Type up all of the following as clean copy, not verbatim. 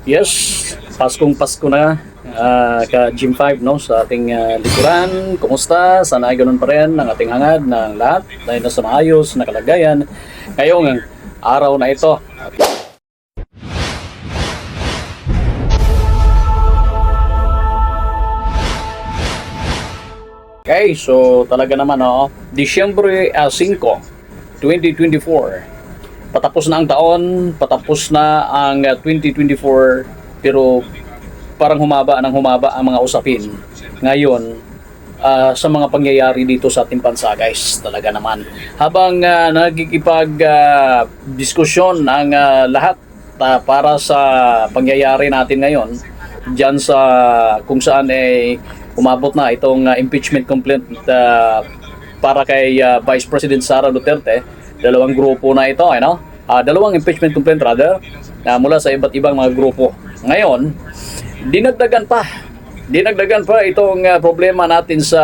Yes, Pasko na ka Gym 5 no sa ating likuran. Kumusta? Sana ay ganun pa rin ang ating hangad ng lahat dahil nasa maayos na kalagayan ngayong araw na ito. Okay, so talaga naman Disyembre 5, 2024. Patapos na ang taon, patapos na ang 2024, pero parang humaba ang mga usapin ngayon sa mga pangyayari dito sa ating bansa, guys. Talaga naman. Habang nagkikipag-diskusyon ang lahat para sa pangyayari natin ngayon, dyan sa kung saan umabot na itong impeachment complaint para kay Vice President Sara Duterte. Dalawang grupo na ito, dalawang impeachment complaint mula sa iba't ibang mga grupo. Ngayon, dinagdagan pa itong problema natin sa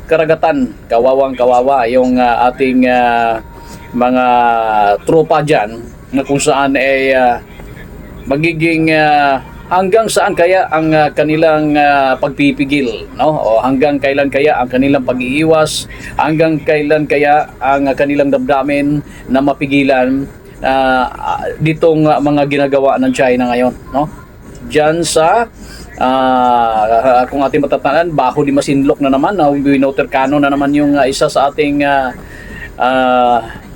karagatan. Kawawang-kawawa yung ating mga tropa dyan na kung saan magiging hanggang saan kaya ang kanilang pagpipigil, no? O hanggang kailan kaya ang kanilang pag-iiwas, hanggang kailan kaya ang kanilang damdamin na mapigilan ditong mga ginagawa ng China ngayon, no? Diyan sa kung ating matatandaan, Baho de Masinloc na naman, Winotercano na naman yung isa sa ating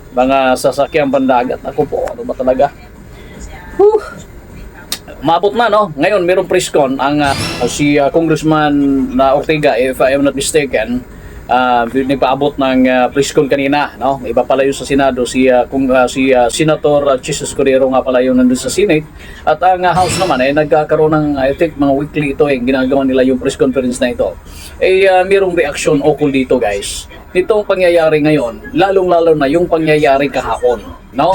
mga sasakyang pandagat. Ako po, ano ba talaga? Umabot na, no? Ngayon, mayroong press con ang si Congressman Ortega, if I am not mistaken, nagpaabot ng press con kanina, no? Iba pala yun sa Senado, si Senator Chis Escudero nga pala yun nandun sa Senate. At ang House naman, nagkakaroon ng, I think, mga weekly ito, ginagawa nila yung press conference na ito. Mayroong reaction ukol dito, guys. Itong pangyayari ngayon, lalong-lalo na yung pangyayari kahapon, no?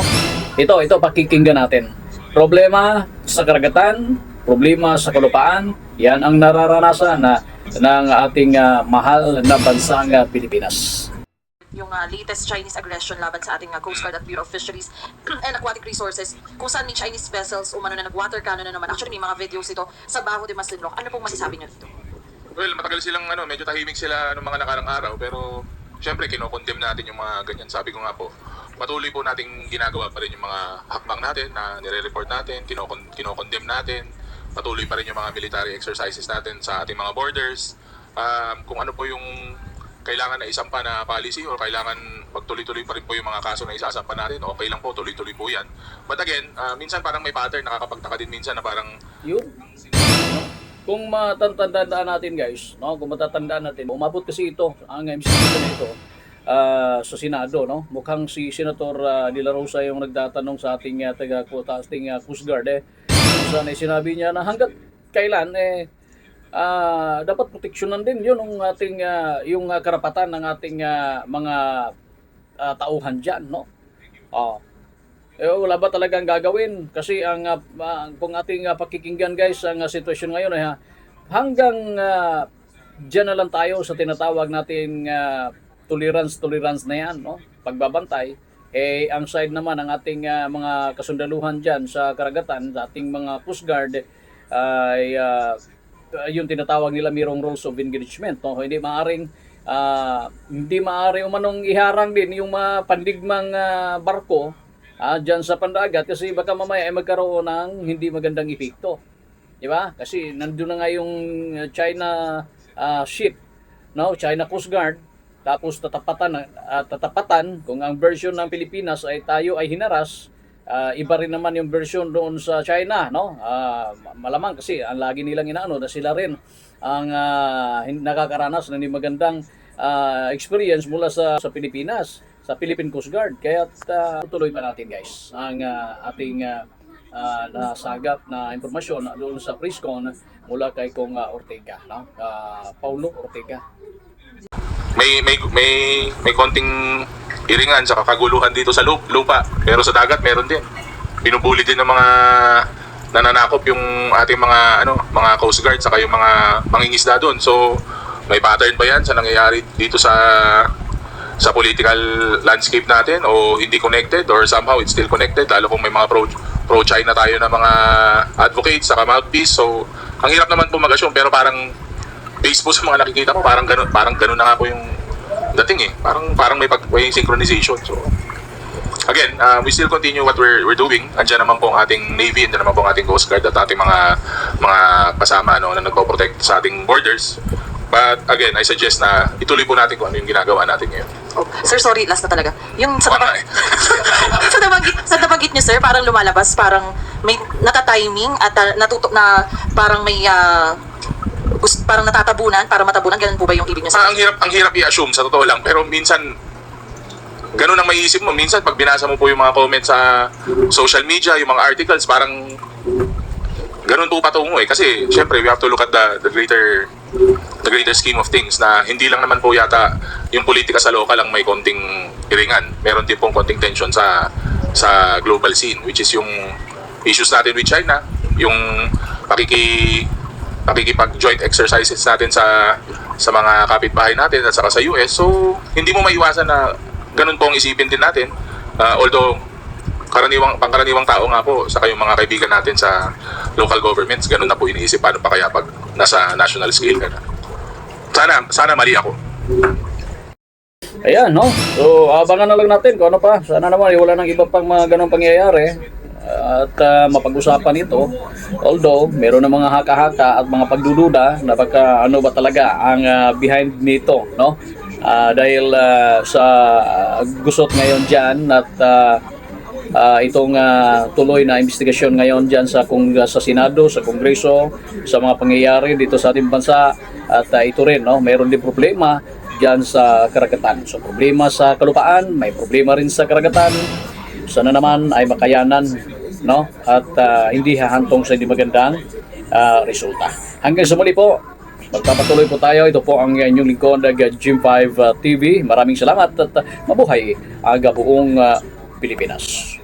Ito, pakikinggan natin. Problema sa karagatan, problema sa kalupaan, yan ang nararanasan ng ating mahal na bansang Pilipinas. Yung latest Chinese aggression laban sa ating Coast Guard at Bureau of Fisheries and Aquatic Resources, kung saan may Chinese vessels umano na nag-water cannon na naman. Actually, may mga videos ito sa Baho de Masinloc. Ano pong masasabi niyo dito? Well, matagal silang medyo tahimik sila noong mga nakarang araw, pero syempre kinokondemn natin yung mga ganyan. Sabi ko nga po, patuloy po nating ginagawa pa rin yung mga hakbang natin na nire-report natin, kinokondemn natin. Patuloy pa rin yung mga military exercises natin sa ating mga borders. Kung ano po yung kailangan na isampa na policy o kailangan pagtuloy-tuloy pa rin po yung mga kaso na isasampa natin, okay lang po, tuloy-tuloy po yan. But again, minsan parang may pattern, nakakapagtaka din minsan na parang... Yun. Kung matatandaan natin, guys, no? Kung matatandaan natin, umabot kasi ito, ang MCC na ito, sa Senado, no? Mukhang si Senator De La Rosa yung nagtatanong sa ating Coast Guard, saan sinabi niya na hanggat kailan dapat proteksyonan din yun ang ating yung karapatan ng ating mga tauhan diyan, no? Wala ba talagang gagawin kasi ang kung ating pakikinggan, guys, ang sitwasyon ngayon hanggang diyan na lang tayo sa tinatawag nating tolerance na yan, no? Pagbabantay, ang side naman ng ating mga kasundaluhan dyan sa karagatan, sa ating mga Coast Guard, ay yung tinatawag nila mayroong rules of engagement, no? Hindi maaring umanong iharang din yung mga pandigmang barko dyan sa pandagat kasi baka mamaya ay magkaroon ng hindi magandang epekto. Di ba? Kasi nandun na nga yung China ship, no? China Coast Guard. Tapos tatapatan kung ang version ng Pilipinas ay tayo ay hinaras, iba rin naman yung version doon sa China, no? Malamang kasi ang lagi nilang inaano na sila rin ang nakakaranas ng hindi magandang experience mula sa Pilipinas, sa Philippine Coast Guard. Kaya tutuloy pa natin, guys, ang ating nasagap na impormasyon doon sa presscon mula kay Kong Ortega, no? Paulo Ortega. May konting iringan sa kaguluhan dito sa lupa, pero sa dagat meron din. Binubuli din ng mga nananakop yung ating mga Coast Guard saka yung mga mangingisda doon. So may pattern ba yan sa nangyayari dito sa political landscape natin, o hindi connected, or somehow it's still connected, lalo kung may mga pro-China tayo na mga advocates, saka mouthpiece. So, ang hirap naman po mag-assume, pero parang based po sa mga nakikita ko, parang ganun na nga po yung dating eh. Parang may synchronization. So, again, we still continue what we're doing. Andiyan naman po ang ating Navy, andiyan naman po ang ating Coast Guard at ating mga kasama no, na nagpo-protect sa ating borders. But again, I suggest na ituloy po natin kung ano yung ginagawa natin ngayon. Oh, sir, sorry, last na talaga. Yung sa Wala eh. sa nabanggit niyo, sir, parang lumalabas, parang may nata-timing at natutok na parang may parang natatabunan para matabunan, ganun po ba yung ibig niyo, sir? Ang hirap i-assume sa totoo lang, pero minsan ganun ang maiisip mo. Minsan pag binasa mo po yung mga comments sa social media, yung mga articles, parang ganun po patungo eh. Kasi syempre we have to look at the greater scheme of things na hindi lang naman po yata yung politika sa local ang may konting iringan. Meron din pong konting tension sa global scene, which is yung issues natin with China, yung pakikipag-joint exercises natin sa mga kapitbahay natin at saka sa US. So, hindi mo maiwasan na ganun po ang isipin din natin. Although, pangkaraniwang tao nga po, saka yung mga kaibigan natin sa local governments, ganun na po iniisip. Paano pa kaya pag nasa national scale ka na? Sana mali ako. Ayan, no? So, abangan na lang natin kung ano pa. Sana naman, wala nang iba pang mga ganong pangyayari. At mapag-usapan ito. Although, meron ng mga haka-haka at mga pagdududa na baka ano ba talaga ang behind nito, no? Dahil sa gusot ngayon dyan at itong tuloy na investigasyon ngayon dyan sa Senado, sa Kongreso, sa mga pangyayari dito sa ating bansa at ito rin, no? Meron din problema dyan sa karagatan. So problema sa kalupaan, may problema rin sa karagatan. Sana naman ay makayanan, no? At hindi hahantong sa hindi magandang resulta. Hanggang sa muli po, magpapatuloy po tayo. Ito po ang inyong lingkod, Jim 5 TV. Maraming salamat at mabuhay ang buong Pilipinas.